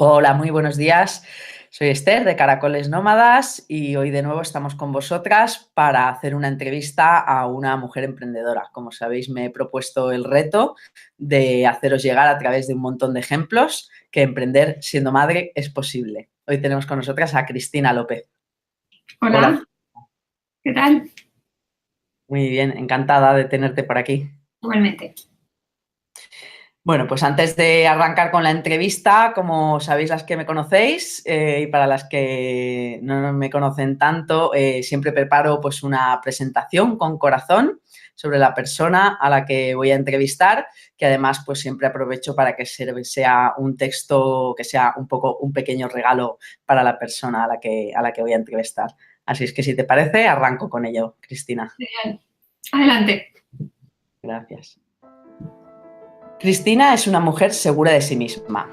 Hola, muy buenos días. Soy Esther de Caracoles Nómadas y hoy de nuevo estamos con vosotras para hacer una entrevista a una mujer emprendedora. Como sabéis, me he propuesto el reto de haceros llegar a través de un montón de ejemplos que emprender siendo madre es posible. Hoy tenemos con nosotras a Cristina López. Hola, Hola, ¿qué tal? muy bien, encantada de tenerte por aquí. Igualmente. Bueno, pues antes de arrancar con la entrevista, como sabéis las que me conocéis y para las que no me conocen tanto, siempre preparo pues una presentación con corazón sobre la persona a la que voy a entrevistar, que además pues siempre aprovecho para que sea un texto que sea un poco un pequeño regalo para la persona a la que voy a entrevistar. Así es que si te parece, arranco con ello, Cristina. Genial. Adelante. Gracias. Cristina es una mujer segura de sí misma.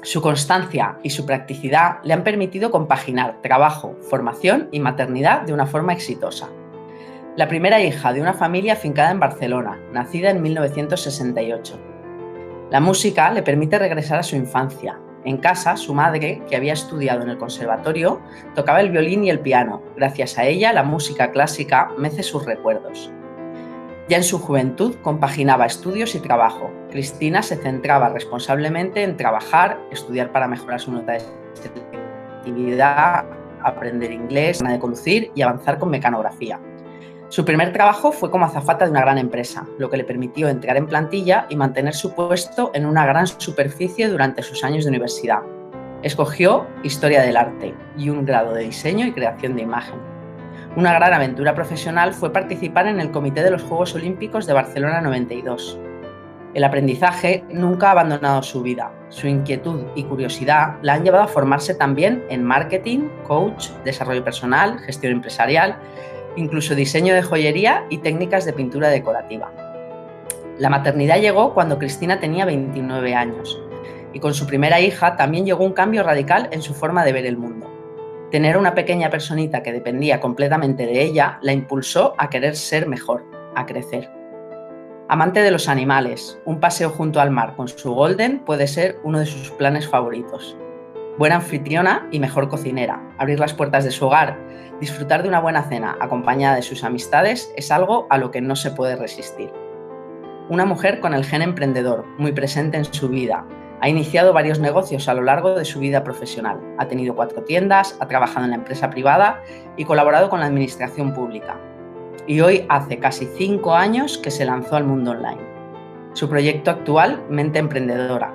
Su constancia y su practicidad le han permitido compaginar trabajo, formación y maternidad de una forma exitosa. La primera hija de una familia afincada en Barcelona, nacida en 1968. La música le permite regresar a su infancia. En casa, su madre, que había estudiado en el conservatorio, tocaba el violín y el piano. Gracias a ella, la música clásica mece sus recuerdos. Ya en su juventud compaginaba estudios y trabajo. Cristina se centraba responsablemente en trabajar, estudiar para mejorar su nota de selectividad, aprender inglés, de conducir y avanzar con mecanografía. Su primer trabajo fue como azafata de una gran empresa, lo que le permitió entrar en plantilla y mantener su puesto en una gran superficie durante sus años de universidad. Escogió Historia del Arte y un grado de diseño y creación de imagen. Una gran aventura profesional fue participar en el Comité de los Juegos Olímpicos de Barcelona 92. El aprendizaje nunca ha abandonado su vida. Su inquietud y curiosidad la han llevado a formarse también en marketing, coach, desarrollo personal, gestión empresarial, incluso diseño de joyería y técnicas de pintura decorativa. La maternidad llegó cuando Cristina tenía 29 años y con su primera hija también llegó un cambio radical en su forma de ver el mundo. Tener una pequeña personita que dependía completamente de ella la impulsó a querer ser mejor, a crecer. Amante de los animales, un paseo junto al mar con su Golden puede ser uno de sus planes favoritos. Buena anfitriona y mejor cocinera, abrir las puertas de su hogar, disfrutar de una buena cena acompañada de sus amistades es algo a lo que no se puede resistir. Una mujer con el gen emprendedor, muy presente en su vida. Ha iniciado varios negocios a lo largo de su vida profesional. Ha tenido 4 tiendas, ha trabajado en la empresa privada y colaborado con la administración pública. Y hoy hace casi 5 años que se lanzó al mundo online. Su proyecto actual, Mente Emprendedora.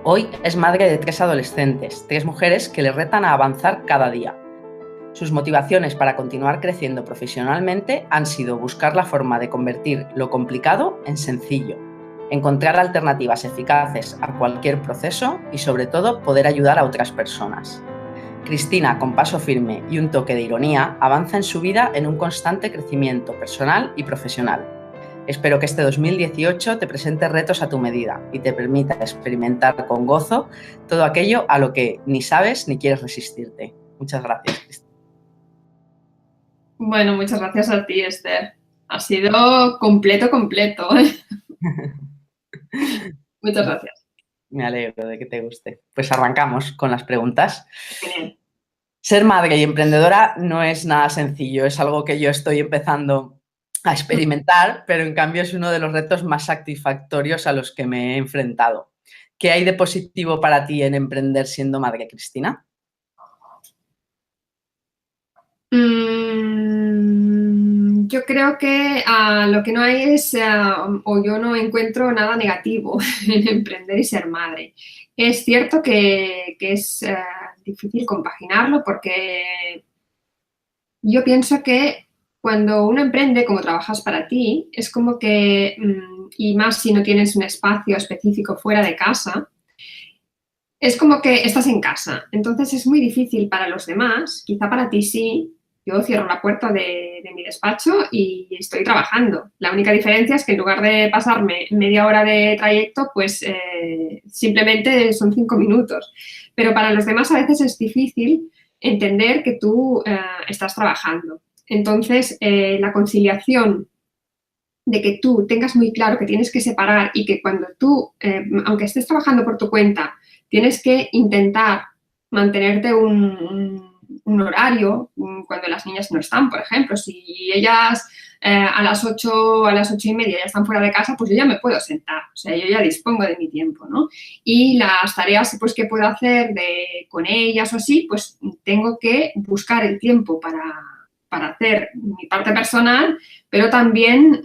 Hoy es madre de 3 adolescentes, 3 mujeres que le retan a avanzar cada día. Sus motivaciones para continuar creciendo profesionalmente han sido buscar la forma de convertir lo complicado en sencillo, encontrar alternativas eficaces a cualquier proceso y, sobre todo, poder ayudar a otras personas. Cristina, con paso firme y un toque de ironía, avanza en su vida en un constante crecimiento personal y profesional. Espero que este 2018 te presente retos a tu medida y te permita experimentar con gozo todo aquello a lo que ni sabes ni quieres resistirte. Muchas gracias, Cristina. Bueno, muchas gracias a ti, Esther. Ha sido completo. Muchas gracias. Me alegro de que te guste. Pues arrancamos con las preguntas. Genial. Ser madre y emprendedora no es nada sencillo, es algo que yo estoy empezando a experimentar, pero en cambio es uno de los retos más satisfactorios a los que me he enfrentado. ¿Qué hay de positivo para ti en emprender siendo madre, Cristina? Yo creo que lo que no hay es, o yo no encuentro nada negativo en emprender y ser madre. Es cierto que es difícil compaginarlo porque yo pienso que cuando uno emprende, como trabajas para ti, es como que, y más si no tienes un espacio específico fuera de casa, es como que estás en casa. Entonces es muy difícil para los demás, quizá para ti sí. Yo cierro la puerta de mi despacho y estoy trabajando. La única diferencia es que en lugar de pasarme media hora de trayecto, pues simplemente son 5 minutos. Pero para los demás a veces es difícil entender que tú estás trabajando. Entonces, la conciliación de que tú tengas muy claro que tienes que separar y que cuando tú, aunque estés trabajando por tu cuenta, tienes que intentar mantenerte un horario cuando las niñas no están, por ejemplo. Si ellas a las 8, a las 8:30 ya están fuera de casa, pues yo ya me puedo sentar, o sea, yo ya dispongo de mi tiempo, ¿no? Y las tareas pues, que puedo hacer con ellas o así, pues tengo que buscar el tiempo para hacer mi parte personal, pero también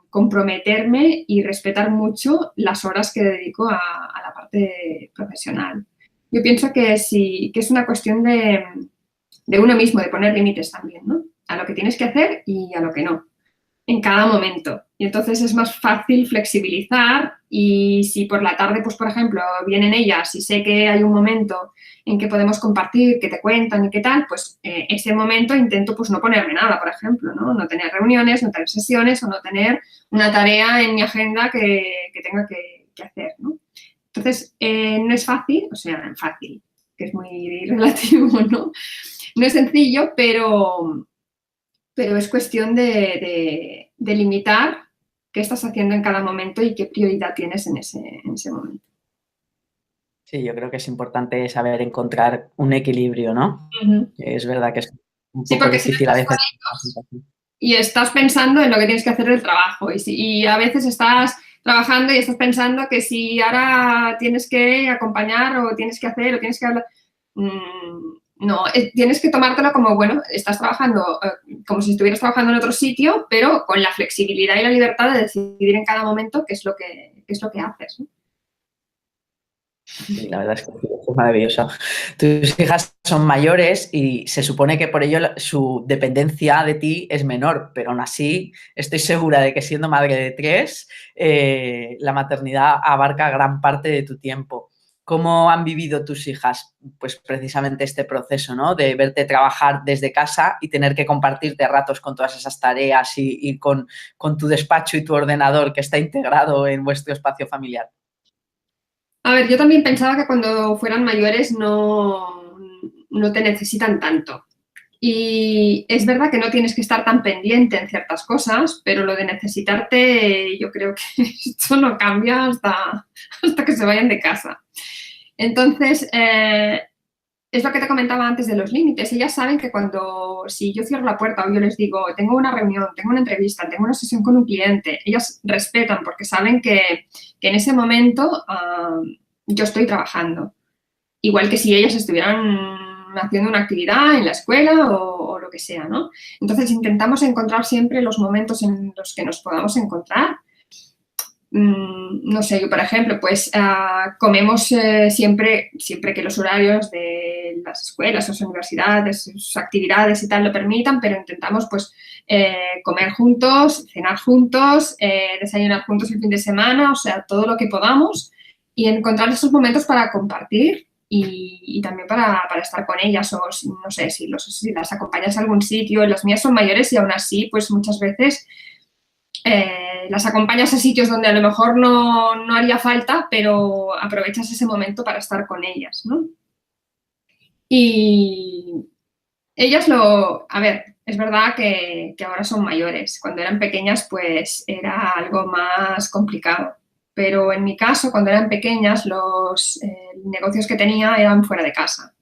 comprometerme y respetar mucho las horas que dedico a la parte profesional. Yo pienso que sí, que es una cuestión de uno mismo, de poner límites también, ¿no? A lo que tienes que hacer y a lo que no, en cada momento. Y entonces es más fácil flexibilizar y si por la tarde, pues por ejemplo, vienen ellas y sé que hay un momento en que podemos compartir, que te cuentan y qué tal, pues ese momento intento pues no ponerme nada, por ejemplo, ¿no? No tener reuniones, no tener sesiones o no tener una tarea en mi agenda que tenga que hacer, ¿no? Entonces, no es fácil, o sea, fácil, que es muy relativo, ¿no? No es sencillo, pero es cuestión de limitar qué estás haciendo en cada momento y qué prioridad tienes en ese momento. Sí, yo creo que es importante saber encontrar un equilibrio, ¿no? Es verdad que es un Sí, poco porque si no difícil a estás con veces. ellos y estás pensando en lo que tienes que hacer del trabajo y a veces estás trabajando y estás pensando que si ahora tienes que acompañar o tienes que hacer o tienes que hablar, no, tienes que tomártelo como, bueno, estás trabajando como si estuvieras trabajando en otro sitio, pero con la flexibilidad y la libertad de decidir en cada momento qué es lo que haces, ¿no? Sí, la verdad es que es maravilloso. Tus hijas son mayores y se supone que por ello su dependencia de ti es menor, pero aún así estoy segura de que siendo madre de 3, la maternidad abarca gran parte de tu tiempo. ¿Cómo han vivido tus hijas, pues precisamente este proceso, ¿no? De verte trabajar desde casa y tener que compartirte a ratos con todas esas tareas y con tu despacho y tu ordenador que está integrado en vuestro espacio familiar? A ver, yo también pensaba que cuando fueran mayores no te necesitan tanto. Y es verdad que no tienes que estar tan pendiente en ciertas cosas, pero lo de necesitarte, yo creo que esto no cambia hasta que se vayan de casa. Entonces, es lo que te comentaba antes de los límites. Ellas saben que si yo cierro la puerta o yo les digo, tengo una reunión, tengo una entrevista, tengo una sesión con un cliente, ellas respetan porque saben que en ese momento yo estoy trabajando. Igual que si ellas estuvieran haciendo una actividad en la escuela o lo que sea, ¿no? Entonces intentamos encontrar siempre los momentos en los que nos podamos encontrar. No sé, yo por ejemplo, pues comemos siempre que los horarios de las escuelas, las universidades, sus actividades y tal lo permitan, pero intentamos pues comer juntos, cenar juntos, desayunar juntos el fin de semana, o sea, todo lo que podamos y encontrar esos momentos para compartir y también para estar con ellas o no sé, si las acompañas a algún sitio. Las mías son mayores y aún así pues muchas veces las acompañas a sitios donde a lo mejor no haría falta, pero aprovechas ese momento para estar con ellas, ¿no? Y ellas a ver, es verdad que ahora son mayores. Cuando eran pequeñas, pues era algo más complicado. Pero en mi caso, cuando eran pequeñas, los negocios que tenía eran fuera de casa.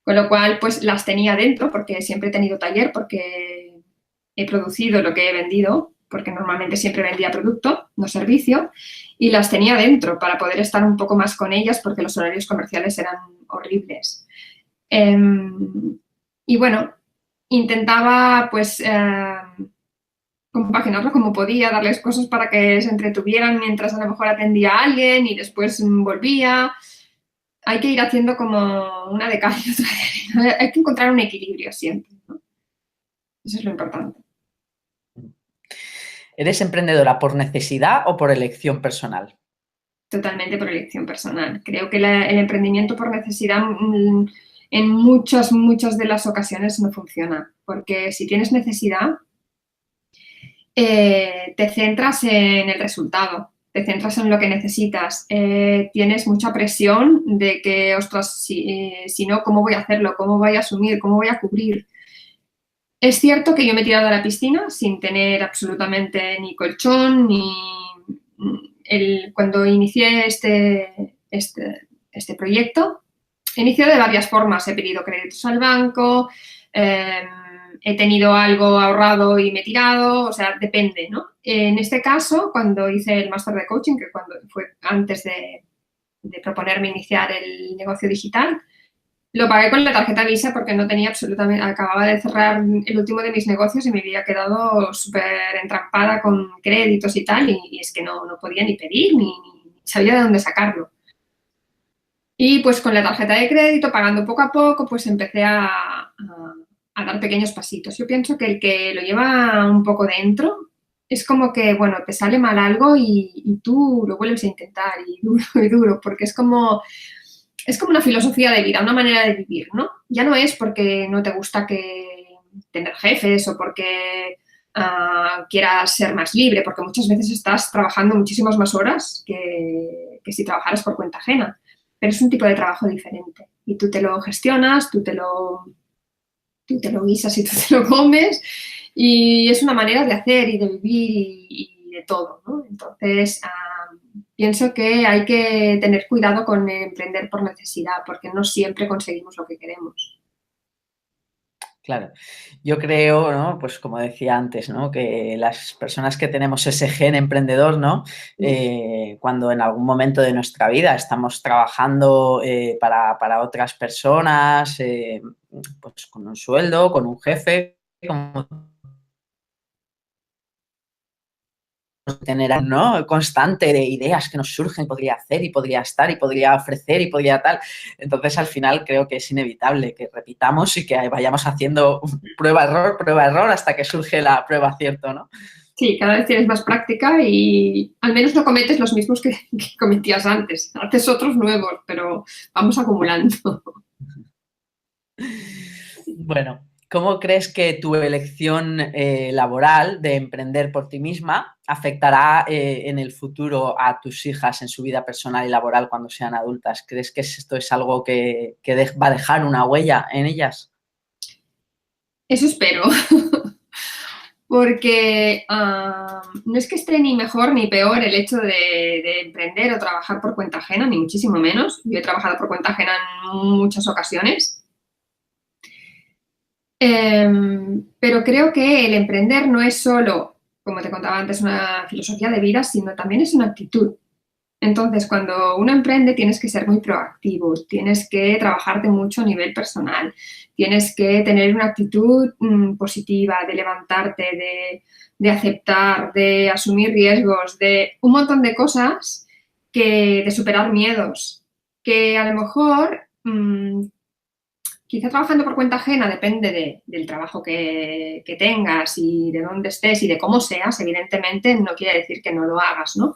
Con lo cual, pues las tenía dentro, porque siempre he tenido taller, porque he producido lo que he vendido, porque normalmente siempre vendía producto, no servicio, y las tenía dentro para poder estar un poco más con ellas, porque los horarios comerciales eran horribles. Y bueno, intentaba pues compaginarlo como podía, darles cosas para que se entretuvieran mientras a lo mejor atendía a alguien y después volvía. Hay que ir haciendo como una de cal y otra de arena. Hay que encontrar un equilibrio siempre, ¿no? Eso es lo importante. ¿Eres emprendedora por necesidad o por elección personal? Totalmente por elección personal. Creo que el emprendimiento por necesidad en muchas de las ocasiones no funciona, porque si tienes necesidad, te centras en el resultado, te centras en lo que necesitas, tienes mucha presión de que, ostras, si no, ¿cómo voy a hacerlo? ¿Cómo voy a asumir? ¿Cómo voy a cubrir? Es cierto que yo me he tirado a la piscina sin tener absolutamente ni colchón, ni cuando inicié este proyecto. He iniciado de varias formas. He pedido créditos al banco, he tenido algo ahorrado y me he tirado, o sea, depende, ¿no? En este caso, cuando hice el máster de coaching, que fue antes de proponerme iniciar el negocio digital, lo pagué con la tarjeta Visa porque no tenía absolutamente, acababa de cerrar el último de mis negocios y me había quedado súper entrampada con créditos y tal, y es que no podía ni pedir ni sabía de dónde sacarlo. Y pues con la tarjeta de crédito, pagando poco a poco, pues empecé a dar pequeños pasitos. Yo pienso que el que lo lleva un poco dentro es como que, bueno, te sale mal algo y tú lo vuelves a intentar y duro, porque es como una filosofía de vida, una manera de vivir, ¿no? Ya no es porque no te gusta tener jefes o porque quieras ser más libre, porque muchas veces estás trabajando muchísimas más horas que si trabajaras por cuenta ajena. Pero es un tipo de trabajo diferente y tú te lo gestionas, tú te lo guisas y tú te lo comes y es una manera de hacer y de vivir y de todo, ¿no? Entonces, pienso que hay que tener cuidado con emprender por necesidad porque no siempre conseguimos lo que queremos. Claro, yo creo, ¿no? Pues como decía antes, ¿no? Que las personas que tenemos ese gen emprendedor, ¿no? Cuando en algún momento de nuestra vida estamos trabajando para otras personas, pues con un sueldo, con un jefe, como tener, ¿no? Constante de ideas que nos surgen, podría hacer y podría estar y podría ofrecer y podría tal. Entonces, al final, creo que es inevitable que repitamos y que vayamos haciendo prueba-error hasta que surge la prueba-acierto, ¿no? Sí, cada vez tienes más práctica y al menos no cometes los mismos que cometías antes. Haces otros nuevos, pero vamos acumulando. Bueno, ¿cómo crees que tu elección laboral de emprender por ti misma afectará en el futuro a tus hijas en su vida personal y laboral cuando sean adultas? ¿Crees que esto es algo que va a dejar una huella en ellas? Eso espero. Porque no es que esté ni mejor ni peor el hecho de emprender o trabajar por cuenta ajena, ni muchísimo menos. Yo he trabajado por cuenta ajena en muchas ocasiones. Pero creo que el emprender no es solo, como te contaba antes, una filosofía de vida, sino también es una actitud. Entonces, cuando uno emprende tienes que ser muy proactivo, tienes que trabajarte mucho a nivel personal, tienes que tener una actitud positiva, de levantarte, de aceptar, de asumir riesgos, de un montón de cosas, de superar miedos, que a lo mejor quizá trabajando por cuenta ajena depende del trabajo que tengas y de dónde estés y de cómo seas, evidentemente no quiere decir que no lo hagas, ¿no?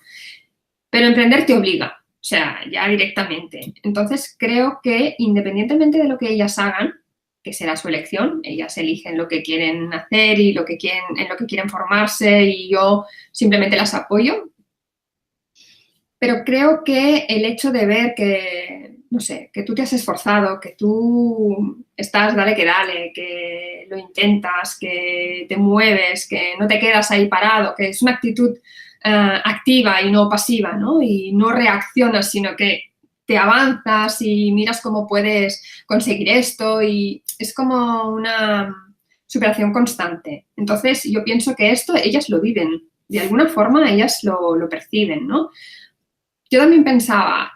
Pero emprender te obliga, o sea, ya directamente. Entonces, creo que independientemente de lo que ellas hagan, que será su elección, ellas eligen lo que quieren hacer y en lo que quieren formarse y yo simplemente las apoyo. Pero creo que el hecho de ver que, no sé, que tú te has esforzado, que tú estás dale, que lo intentas, que te mueves, que no te quedas ahí parado, que es una actitud activa y no pasiva, ¿no? Y no reaccionas, sino que te avanzas y miras cómo puedes conseguir esto y es como una superación constante. Entonces, yo pienso que esto ellas lo viven, de alguna forma ellas lo perciben, ¿no? Yo también pensaba,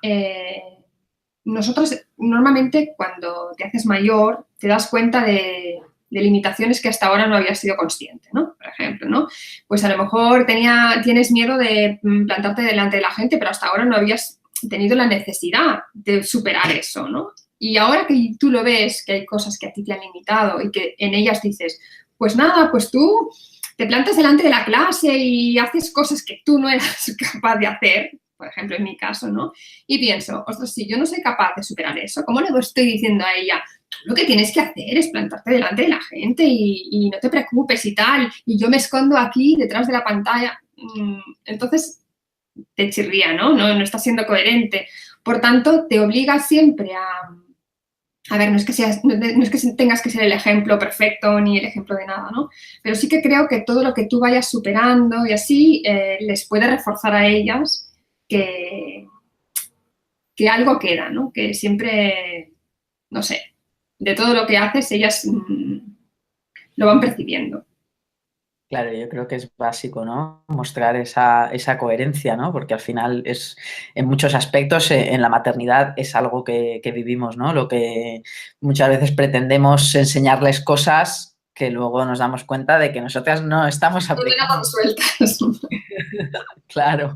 nosotros normalmente cuando te haces mayor te das cuenta de limitaciones que hasta ahora no habías sido consciente, ¿no? Por ejemplo, ¿no? Pues a lo mejor tienes miedo de plantarte delante de la gente, pero hasta ahora no habías tenido la necesidad de superar eso, ¿no? Y ahora que tú lo ves, que hay cosas que a ti te han limitado y que en ellas dices, pues nada, pues tú te plantas delante de la clase y haces cosas que tú no eras capaz de hacer, por ejemplo, en mi caso, ¿no? Y pienso, ostras, si yo no soy capaz de superar eso, ¿cómo le estoy diciendo a ella? Tú lo que tienes que hacer es plantarte delante de la gente y no te preocupes y tal, y yo me escondo aquí detrás de la pantalla. Entonces, te chirría, ¿no? No estás siendo coherente. Por tanto, te obliga siempre a ver, no es que tengas que ser el ejemplo perfecto ni el ejemplo de nada, ¿no? Pero sí que creo que todo lo que tú vayas superando y así les puede reforzar a ellas que que algo queda, ¿no? Que siempre, no sé, de todo lo que haces, ellas lo van percibiendo. Claro, yo creo que es básico, ¿no? Mostrar esa coherencia, ¿no? Porque al final es, en muchos aspectos, en la maternidad es algo que vivimos, ¿no? Lo que muchas veces pretendemos enseñarles cosas que luego nos damos cuenta de que nosotras no estamos No aplicando. las sueltas. Claro,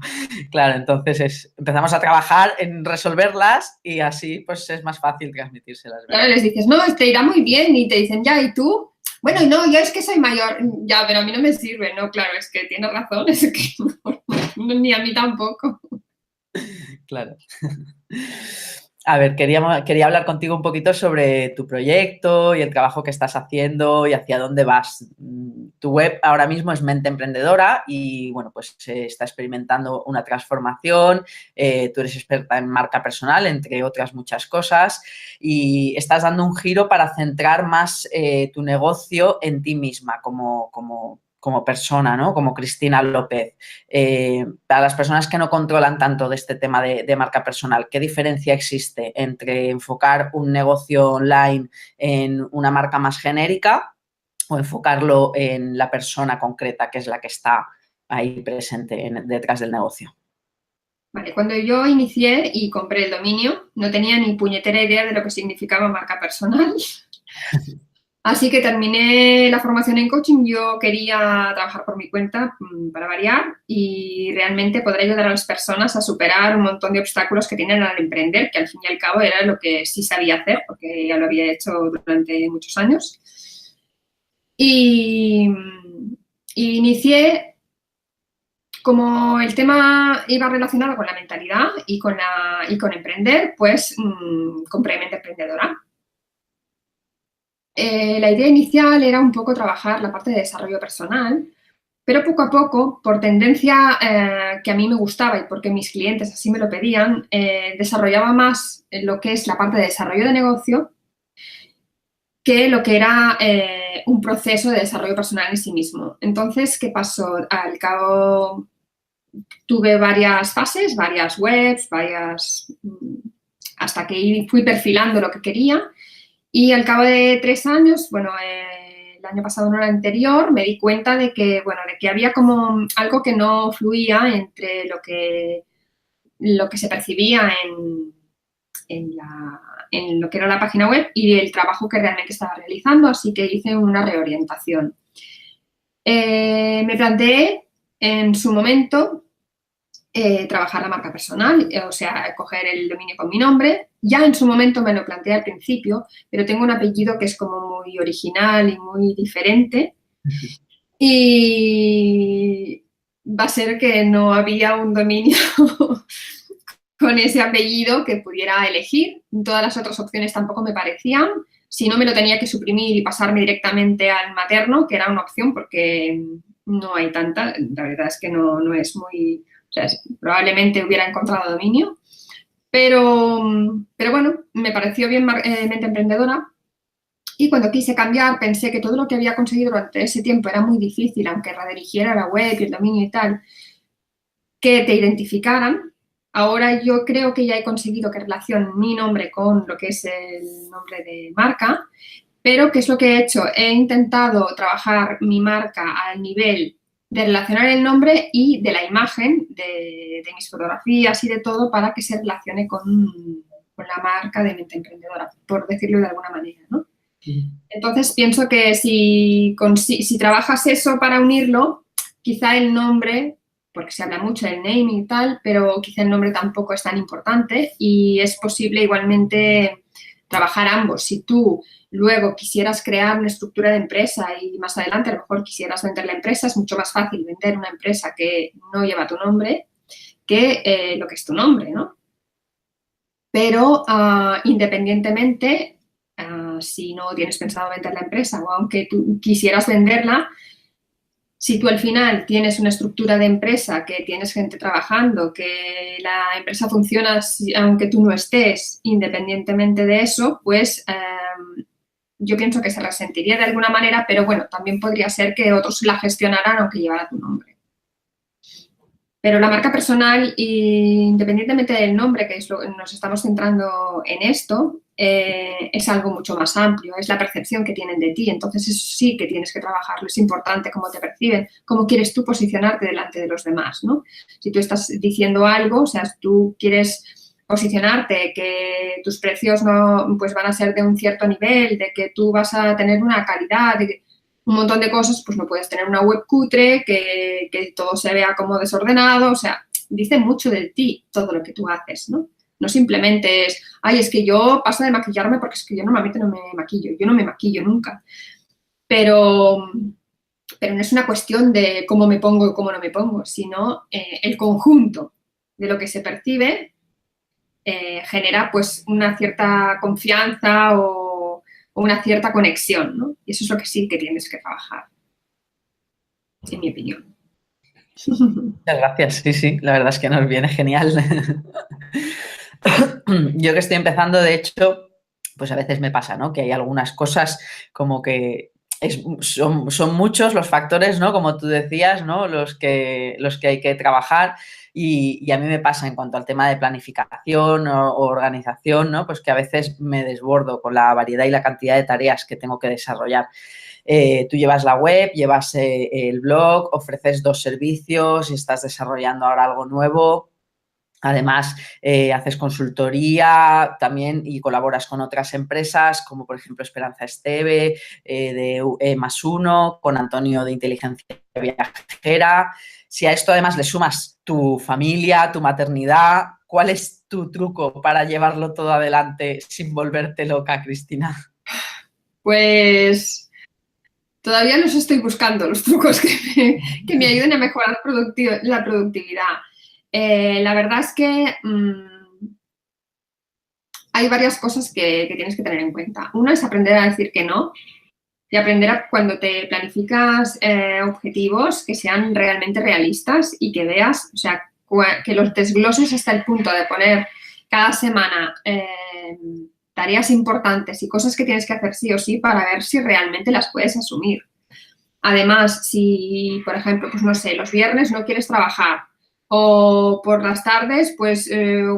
claro. Entonces empezamos a trabajar en resolverlas y así pues es más fácil transmitírselas, Claro, ¿verdad? les dices, no, te irá muy bien y te dicen, ya, ¿y tú? Bueno, no, yo es que soy mayor. Ya, pero a mí no me sirve. No, claro, es que tienes razón, es que ni a mí tampoco. Claro. A ver, quería hablar contigo un poquito sobre tu proyecto y el trabajo que estás haciendo y hacia dónde vas. Tu web ahora mismo es Mente Emprendedora y, bueno, pues se está experimentando una transformación. Tú eres experta en marca personal, entre otras muchas cosas, y estás dando un giro para centrar más tu negocio en ti misma como persona, ¿no? Como Cristina López. Para las personas que no controlan tanto de este tema de marca personal, ¿qué diferencia existe entre enfocar un negocio online en una marca más genérica o enfocarlo en la persona concreta que es la que está ahí presente detrás del negocio? Vale, cuando yo inicié y compré el dominio, no tenía ni puñetera idea de lo que significaba marca personal. Así que terminé la formación en coaching. Yo quería trabajar por mi cuenta para variar y realmente poder ayudar a las personas a superar un montón de obstáculos que tienen al emprender, que al fin y al cabo era lo que sí sabía hacer porque ya lo había hecho durante muchos años. Y, y inicié, como el tema iba relacionado con la mentalidad y con emprender, pues compré Mente Emprendedora. La idea inicial era un poco trabajar la parte de desarrollo personal, pero poco a poco, por tendencia que a mí me gustaba y porque mis clientes así me lo pedían, desarrollaba más lo que es la parte de desarrollo de negocio que lo que era un proceso de desarrollo personal en sí mismo. Entonces, ¿qué pasó? Al cabo tuve varias fases, varias webs, hasta que fui perfilando lo que quería. Y al cabo de 3 años, bueno, el año pasado, no el anterior, me di cuenta de que, bueno, de que había como algo que no fluía entre lo que se percibía en lo que era la página web y el trabajo que realmente estaba realizando, así que hice una reorientación. Me planteé en su momento trabajar la marca personal, o sea, coger el dominio con mi nombre. Ya en su momento me lo planteé al principio, pero tengo un apellido que es como muy original y muy diferente. Y va a ser que no había un dominio con ese apellido que pudiera elegir. Todas las otras opciones tampoco me parecían. Si no, me lo tenía que suprimir y pasarme directamente al materno, que era una opción porque no hay tanta. La verdad es que no es muy... O sea, probablemente hubiera encontrado dominio. Pero bueno, me pareció bien Mente Emprendedora. Y cuando quise cambiar, pensé que todo lo que había conseguido durante ese tiempo era muy difícil, aunque redirigiera la web y el dominio y tal, que te identificaran. Ahora yo creo que ya he conseguido que relacionen mi nombre con lo que es el nombre de marca, pero ¿qué es lo que he hecho? He intentado trabajar mi marca al nivel de relacionar el nombre y de la imagen, de mis fotografías y de todo, para que se relacione con la marca de Mente Emprendedora, por decirlo de alguna manera, ¿no? Entonces pienso que si trabajas eso para unirlo, quizá el nombre, porque se habla mucho del naming y tal, pero quizá el nombre tampoco es tan importante y es posible igualmente trabajar ambos. Si tú luego quisieras crear una estructura de empresa y más adelante a lo mejor quisieras vender la empresa, es mucho más fácil vender una empresa que no lleva tu nombre que lo que es tu nombre, ¿no? Pero independientemente, si no tienes pensado vender la empresa o aunque tú quisieras venderla, si tú al final tienes una estructura de empresa, que tienes gente trabajando, que la empresa funciona aunque tú no estés, independientemente de eso, pues yo pienso que se resentiría de alguna manera, pero bueno, también podría ser que otros la gestionaran aunque llevara tu nombre. Pero la marca personal, independientemente del nombre, que es nos estamos centrando en esto, es algo mucho más amplio, es la percepción que tienen de ti. Entonces, eso sí que tienes que trabajarlo. Es importante cómo te perciben, cómo quieres tú posicionarte delante de los demás, ¿no? Si tú estás diciendo algo, o sea, tú quieres posicionarte, que tus precios no, pues van a ser de un cierto nivel, de que tú vas a tener una calidad, de que un montón de cosas, pues no puedes tener una web cutre, que todo se vea como desordenado, o sea, dice mucho de ti todo lo que tú haces, ¿no? No simplemente es, ay, es que yo paso de maquillarme porque es que yo normalmente no me maquillo, yo no me maquillo nunca, pero no es una cuestión de cómo me pongo y cómo no me pongo, sino el conjunto de lo que se percibe genera pues una cierta confianza o una cierta conexión, ¿no? Y eso es lo que sí que tienes que trabajar, en mi opinión. Muchas gracias, sí, sí, la verdad es que nos viene genial. Yo que estoy empezando, de hecho, pues a veces me pasa, ¿no? Que hay algunas cosas como que son muchos los factores, ¿no? Como tú decías, ¿no? Los que hay que trabajar y a mí me pasa en cuanto al tema de planificación o organización, ¿no? Pues que a veces me desbordo con la variedad y la cantidad de tareas que tengo que desarrollar. Tú llevas la web, llevas el blog, ofreces 2 servicios y estás desarrollando ahora algo nuevo. Además, haces consultoría también y colaboras con otras empresas, como por ejemplo Esperanza Esteve, de E+1, con Antonio de Inteligencia Viajera. Si a esto además le sumas tu familia, tu maternidad, ¿cuál es tu truco para llevarlo todo adelante sin volverte loca, Cristina? Pues todavía los estoy buscando, los trucos que me ayuden a mejorar la productividad. La verdad es que hay varias cosas que tienes que tener en cuenta. Una es aprender a decir que no y aprender a cuando te planificas objetivos que sean realmente realistas y que veas, o sea, que los desgloses hasta el punto de poner cada semana tareas importantes y cosas que tienes que hacer sí o sí para ver si realmente las puedes asumir. Además, si, por ejemplo, pues no sé, los viernes no quieres trabajar o por las tardes, pues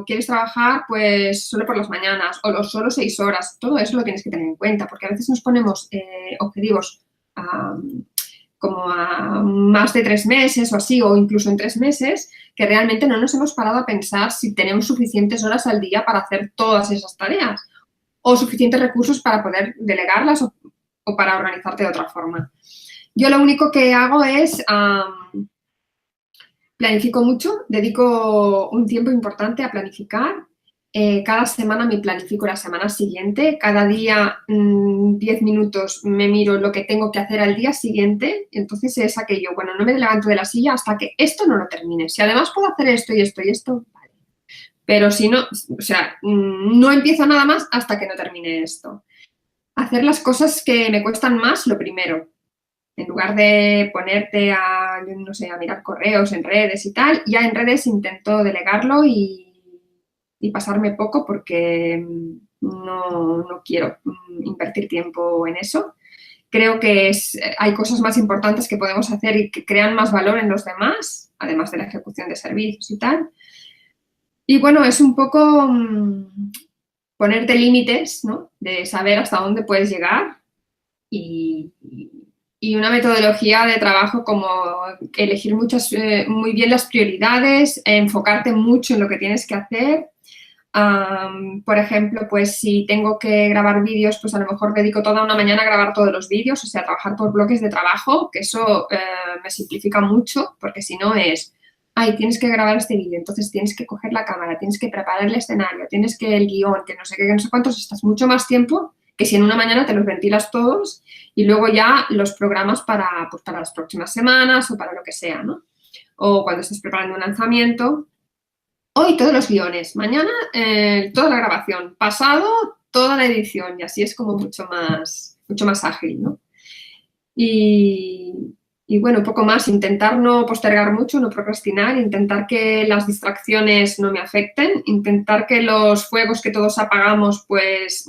quieres trabajar pues solo por las mañanas o solo 6 horas, todo eso lo tienes que tener en cuenta porque a veces nos ponemos objetivos como a más de 3 meses o así, o incluso en 3 meses, que realmente no nos hemos parado a pensar si tenemos suficientes horas al día para hacer todas esas tareas o suficientes recursos para poder delegarlas o para organizarte de otra forma. Yo lo único que hago es planifico mucho, dedico un tiempo importante a planificar. Cada semana me planifico la semana siguiente. Cada día 10 minutos me miro lo que tengo que hacer al día siguiente. Entonces es aquello, bueno, no me levanto de la silla hasta que esto no lo termine. Si además puedo hacer esto y esto y esto, vale. Pero si no, o sea, no empiezo nada más hasta que no termine esto. Hacer las cosas que me cuestan más, lo primero. En lugar de ponerte a, no sé, a mirar correos en redes y tal, ya en redes intento delegarlo y pasarme poco porque no quiero invertir tiempo en eso. Creo que hay cosas más importantes que podemos hacer y que crean más valor en los demás, además de la ejecución de servicios y tal. Y bueno, es un poco ponerte límites, ¿no? De saber hasta dónde puedes llegar y una metodología de trabajo como elegir muy bien las prioridades, enfocarte mucho en lo que tienes que hacer. Por ejemplo, pues si tengo que grabar vídeos, pues a lo mejor dedico toda una mañana a grabar todos los vídeos, o sea, trabajar por bloques de trabajo, que eso me simplifica mucho, porque si no es, ay, tienes que grabar este vídeo, entonces tienes que coger la cámara, tienes que preparar el escenario, tienes que el guión, que no sé qué, que no sé cuántos, estás mucho más tiempo que si en una mañana te los ventilas todos y luego ya los programas para las próximas semanas o para lo que sea, ¿no? O cuando estés preparando un lanzamiento. Hoy todos los guiones, mañana toda la grabación, pasado toda la edición y así es como mucho más ágil, ¿no? Y bueno, un poco más, intentar no postergar mucho, no procrastinar, intentar que las distracciones no me afecten, intentar que los fuegos que todos apagamos pues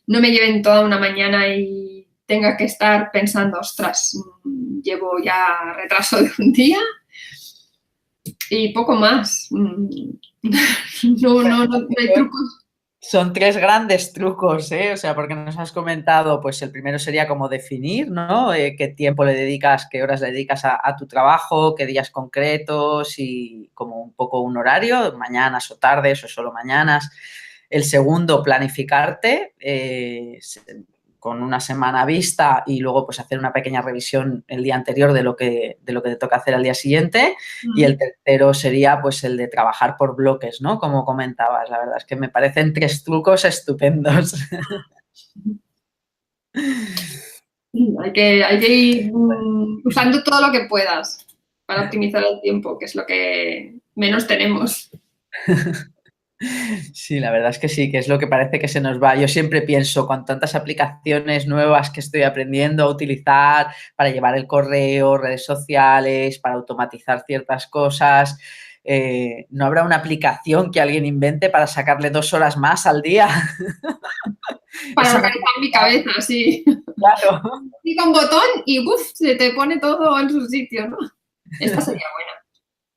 no me lleven toda una mañana y tenga que estar pensando, ostras, llevo ya retraso de un día. Y poco más. No hay trucos. Son tres grandes trucos, ¿eh? O sea, porque nos has comentado, pues el primero sería como definir, ¿no? Qué tiempo le dedicas, qué horas le dedicas a tu trabajo, qué días concretos y como un poco un horario, mañanas o tardes o solo mañanas. El segundo, planificarte con una semana vista y luego pues hacer una pequeña revisión el día anterior de lo que te toca hacer al día siguiente. Y el tercero sería pues el de trabajar por bloques, ¿no? Como comentabas, la verdad es que me parecen tres trucos estupendos. Hay que ir usando todo lo que puedas para optimizar el tiempo, que es lo que menos tenemos. Sí, la verdad es que sí, que es lo que parece que se nos va. Yo siempre pienso con tantas aplicaciones nuevas que estoy aprendiendo a utilizar para llevar el correo, redes sociales, para automatizar ciertas cosas. ¿No habrá una aplicación que alguien invente para sacarle 2 horas más al día? Para Esa organizar mi cabeza, sí. claro. Clica un botón y ¡buf! Se te pone todo en su sitio, ¿no? Esta sería buena.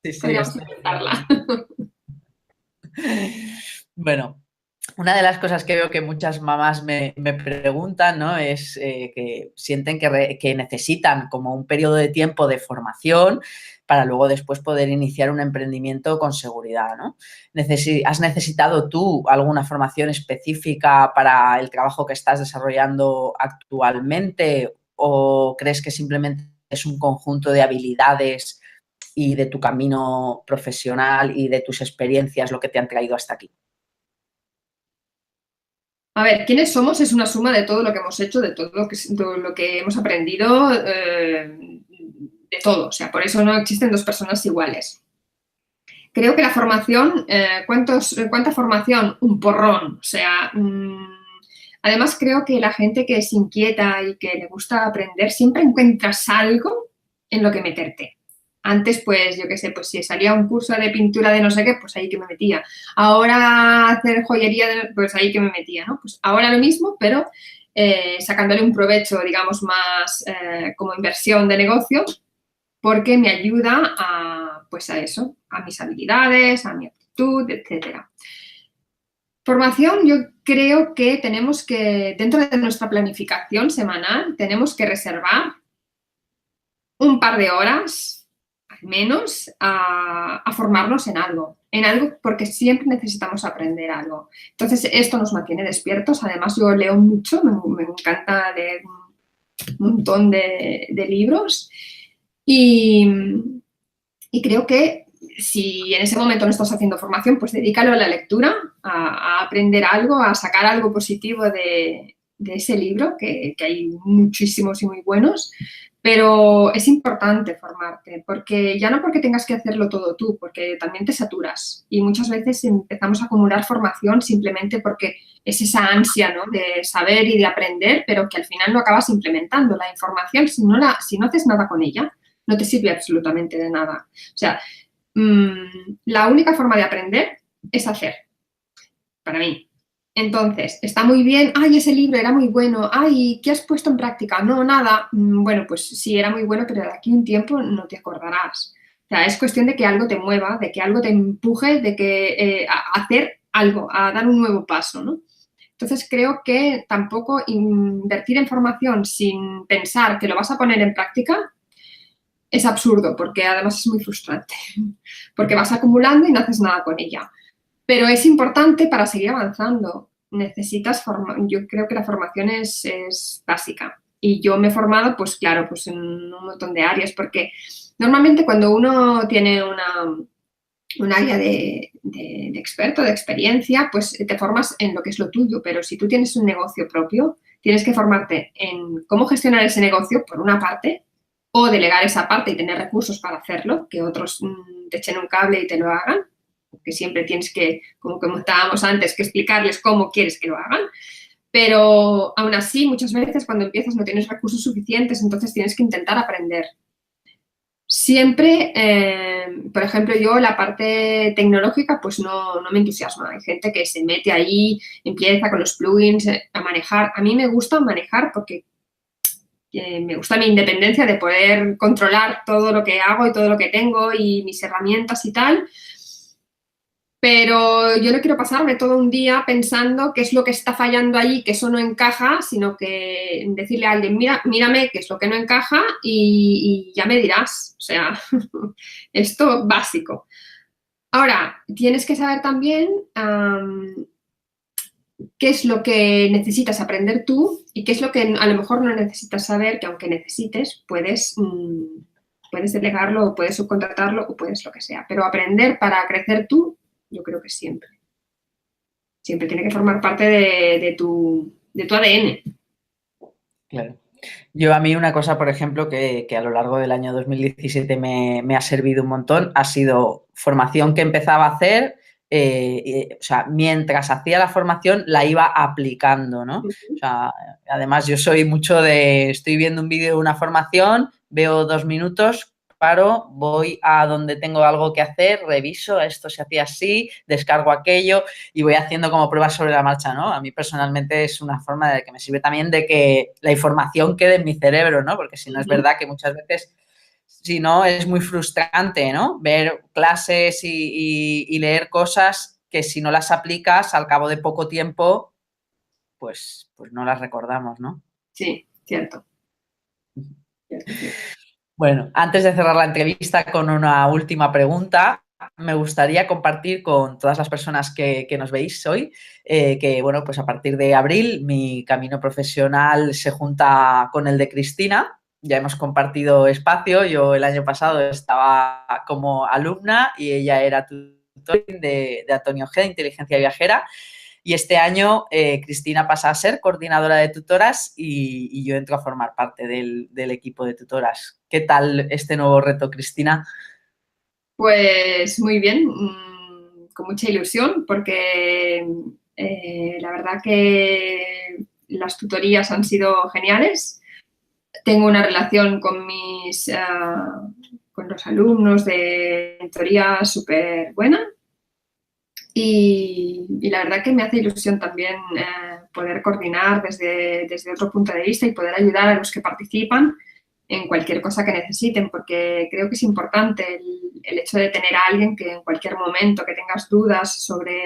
Sí, sí, Podríamos esto. intentarla. Bueno, una de las cosas que veo que muchas mamás me preguntan, ¿no? Es que sienten que necesitan como un periodo de tiempo de formación para luego después poder iniciar un emprendimiento con seguridad, ¿no? ¿Has necesitado tú alguna formación específica para el trabajo que estás desarrollando actualmente o crees que simplemente es un conjunto de habilidades y de tu camino profesional y de tus experiencias lo que te han traído hasta aquí? A ver, ¿quiénes somos? Es una suma de todo lo que hemos hecho, de todo lo que hemos aprendido, de todo. O sea, por eso no existen dos personas iguales. Creo que la formación, ¿cuánta formación? Un porrón. O sea, además creo que la gente que es inquieta y que le gusta aprender, siempre encuentras algo en lo que meterte. Antes, pues, yo qué sé, pues si salía un curso de pintura de no sé qué, pues ahí que me metía. Ahora hacer joyería, pues ahí que me metía, ¿no? Pues ahora lo mismo, pero sacándole un provecho, digamos, más como inversión de negocio, porque me ayuda a, pues a eso, a mis habilidades, a mi aptitud, etcétera. Formación, yo creo que tenemos que, dentro de nuestra planificación semanal, tenemos que reservar un par de horas, al menos, a formarnos en algo porque siempre necesitamos aprender algo. Entonces, esto nos mantiene despiertos. Además, yo leo mucho, me encanta leer un montón de libros y, y creo que si en ese momento no estás haciendo formación, pues dedícalo a la lectura, a aprender algo, a sacar algo positivo de ese libro, que hay muchísimos y muy buenos. Pero es importante formarte, porque ya no porque tengas que hacerlo todo tú, porque también te saturas. Y muchas veces empezamos a acumular formación simplemente porque es esa ansia, ¿no?, de saber y de aprender, pero que al final no acabas implementando. La información, si no haces nada con ella, no te sirve absolutamente de nada. O sea, la única forma de aprender es hacer, para mí. Entonces, está muy bien, ay, ese libro era muy bueno, ay, ¿qué has puesto en práctica? No, nada. Bueno, pues sí, era muy bueno, pero de aquí a un tiempo no te acordarás. O sea, es cuestión de que algo te mueva, de que algo te empuje, de que a hacer algo, a dar un nuevo paso, ¿no? Entonces, creo que tampoco invertir en formación sin pensar que lo vas a poner en práctica es absurdo, porque además es muy frustrante, porque vas acumulando y no haces nada con ella. Pero es importante para seguir avanzando. Yo creo que la formación es básica. Y yo me he formado, pues claro, pues en un montón de áreas, porque normalmente cuando uno tiene un área de experto, de experiencia, pues te formas en lo que es lo tuyo. Pero si tú tienes un negocio propio, tienes que formarte en cómo gestionar ese negocio, por una parte, o delegar esa parte y tener recursos para hacerlo, que otros te echen un cable y te lo hagan, que siempre tienes que, como comentábamos antes, que explicarles cómo quieres que lo hagan. Pero aún así, muchas veces cuando empiezas no tienes recursos suficientes, entonces tienes que intentar aprender. Siempre, por ejemplo, yo la parte tecnológica pues no me entusiasma. Hay gente que se mete ahí, empieza con los plugins a manejar. A mí me gusta manejar porque me gusta mi independencia de poder controlar todo lo que hago y todo lo que tengo y mis herramientas y tal. Pero yo no quiero pasarme todo un día pensando qué es lo que está fallando allí, que eso no encaja, sino que decirle a alguien, mira, mírame qué es lo que no encaja y ya me dirás. O sea, esto básico. Ahora, tienes que saber también qué es lo que necesitas aprender tú y qué es lo que a lo mejor no necesitas saber, que aunque necesites, puedes delegarlo o puedes subcontratarlo o puedes lo que sea. Pero aprender para crecer tú, yo creo que siempre. Siempre tiene que formar parte de tu ADN. Claro. Yo a mí una cosa, por ejemplo, que a lo largo del año 2017 me ha servido un montón, ha sido formación que empezaba a hacer, o sea, mientras hacía la formación la iba aplicando, ¿no? O sea, además yo soy mucho de, estoy viendo un vídeo de una formación, veo 2 minutos, paro, voy a donde tengo algo que hacer, reviso, esto se hacía así, descargo aquello y voy haciendo como pruebas sobre la marcha, ¿no? A mí personalmente es una forma de que me sirve también de que la información quede en mi cerebro, ¿no? Porque si no es verdad que muchas veces, si no, es muy frustrante, ¿no? Ver clases y leer cosas que si no las aplicas al cabo de poco tiempo, pues no las recordamos, ¿no? Sí, cierto. Cierto, cierto. Bueno, antes de cerrar la entrevista con una última pregunta, me gustaría compartir con todas las personas que nos veis hoy que, bueno, pues a partir de abril mi camino profesional se junta con el de Cristina. Ya hemos compartido espacio. Yo el año pasado estaba como alumna y ella era tutor de Antonio G, de Inteligencia Viajera. Y este año Cristina pasa a ser coordinadora de tutoras y yo entro a formar parte del equipo de tutoras. ¿Qué tal este nuevo reto, Cristina? Pues muy bien, con mucha ilusión, porque la verdad que las tutorías han sido geniales. Tengo una relación con los alumnos de mentoría súper buena. Y la verdad que me hace ilusión también poder coordinar desde otro punto de vista y poder ayudar a los que participan en cualquier cosa que necesiten, porque creo que es importante el hecho de tener a alguien que en cualquier momento que tengas dudas sobre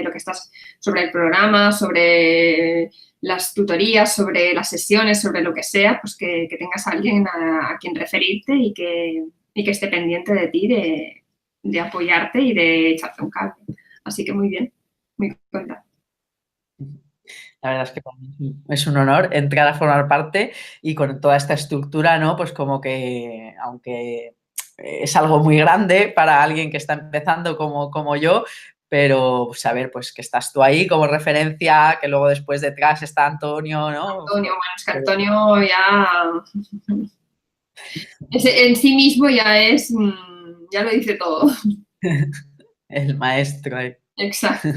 sobre el programa, sobre las tutorías, sobre las sesiones, sobre lo que sea, pues que tengas a alguien a quien referirte y que esté pendiente de ti, de apoyarte y de echarte un cable. Así que muy bien, muy contenta. La verdad es que para mí es un honor entrar a formar parte y con toda esta estructura, ¿no? Pues como que, aunque es algo muy grande para alguien que está empezando como yo, pero saber pues que estás tú ahí como referencia, que luego después detrás está Antonio, ¿no? Antonio, bueno, es que Antonio ya en sí mismo ya lo dice todo. El maestro. Exacto.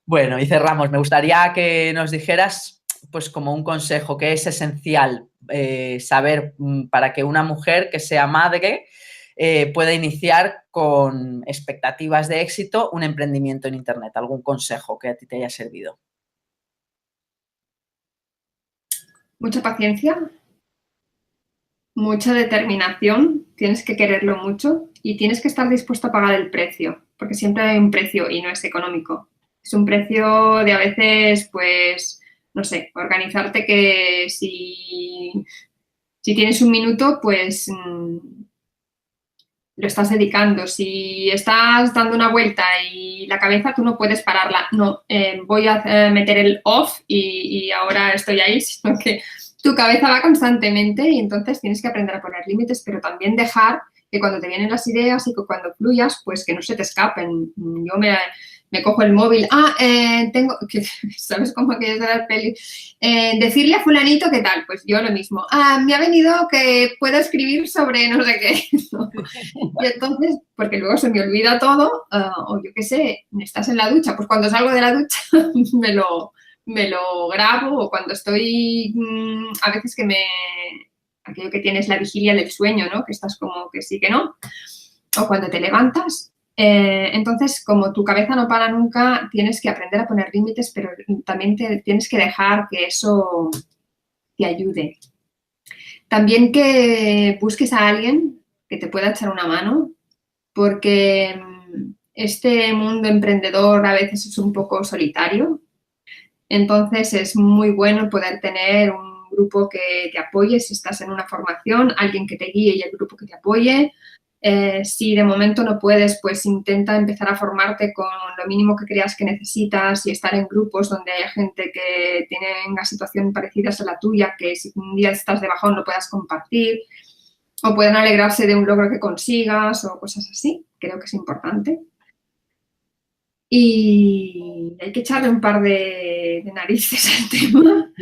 Bueno, y cerramos. Me gustaría que nos dijeras, pues como un consejo, que es esencial saber para que una mujer que sea madre pueda iniciar con expectativas de éxito un emprendimiento en Internet. ¿Algún consejo que a ti te haya servido? Mucha paciencia, mucha determinación, tienes que quererlo mucho y tienes que estar dispuesto a pagar el precio, porque siempre hay un precio y no es económico. Es un precio de a veces, pues, no sé, organizarte que si tienes un minuto, pues lo estás dedicando. Si estás dando una vuelta y la cabeza tú no puedes pararla, no, voy a meter el off y ahora estoy ahí, sino que tu cabeza va constantemente y entonces tienes que aprender a poner límites, pero también dejar que cuando te vienen las ideas y que cuando fluyas, pues que no se te escapen. Yo me cojo el móvil, tengo, que, ¿sabes cómo que es de la peli? Decirle a fulanito qué tal, pues yo lo mismo. Me ha venido que puedo escribir sobre no sé qué. Y entonces, porque luego se me olvida todo, o yo qué sé, estás en la ducha, pues cuando salgo de la ducha me lo grabo, o cuando estoy, a veces aquello que tienes la vigilia del sueño, ¿no? Que estás como que sí, que no, o cuando te levantas. Entonces, como tu cabeza no para nunca, tienes que aprender a poner límites, pero también tienes que dejar que eso te ayude. También que busques a alguien que te pueda echar una mano, porque este mundo emprendedor a veces es un poco solitario. Entonces es muy bueno poder tener un grupo que te apoye si estás en una formación, alguien que te guíe y el grupo que te apoye. Si de momento no puedes, pues intenta empezar a formarte con lo mínimo que creas que necesitas y estar en grupos donde haya gente que tenga situaciones parecidas a la tuya, que si un día estás de bajón lo puedas compartir o puedan alegrarse de un logro que consigas o cosas así. Creo que es importante. Y hay que echarle un par de narices al tema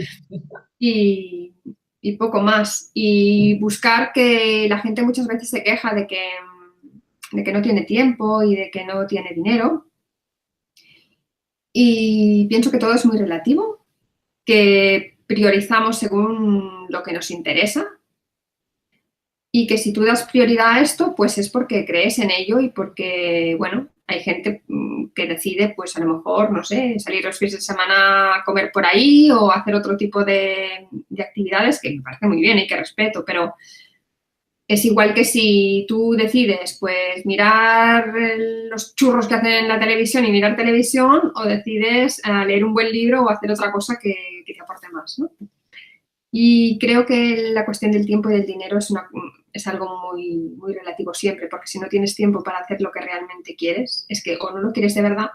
y, y poco más. Y buscar que la gente muchas veces se queja de que no tiene tiempo y de que no tiene dinero. Y pienso que todo es muy relativo, que priorizamos según lo que nos interesa y que si tú das prioridad a esto, pues es porque crees en ello y porque, bueno, hay gente que decide, pues a lo mejor, no sé, salir los fines de semana a comer por ahí o hacer otro tipo de actividades que me parece muy bien y que respeto, pero es igual que si tú decides, pues, mirar los churros que hacen en la televisión y mirar televisión o decides leer un buen libro o hacer otra cosa que te aporte más, ¿no? Y creo que la cuestión del tiempo y del dinero es algo muy, muy relativo siempre, porque si no tienes tiempo para hacer lo que realmente quieres, es que o no lo quieres de verdad,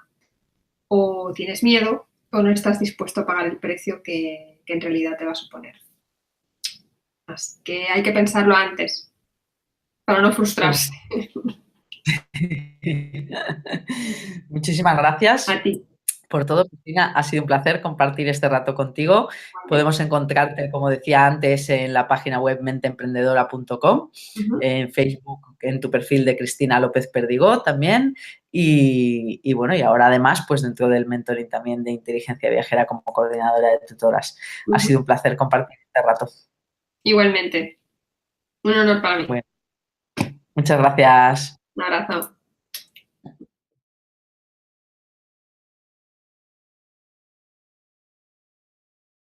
o tienes miedo, o no estás dispuesto a pagar el precio que en realidad te va a suponer. Así que hay que pensarlo antes, para no frustrarse. Muchísimas gracias A ti. por todo, Cristina. Ha sido un placer compartir este rato contigo. Podemos encontrarte, como decía antes, en la página web menteemprendedora.com, en Facebook, en tu perfil de Cristina López Perdigó también. Y bueno, y ahora además, pues dentro del mentoring también de inteligencia viajera como coordinadora de tutoras. Ha sido un placer compartir este rato. Igualmente. Un honor para mí. Bueno, muchas gracias. Un abrazo.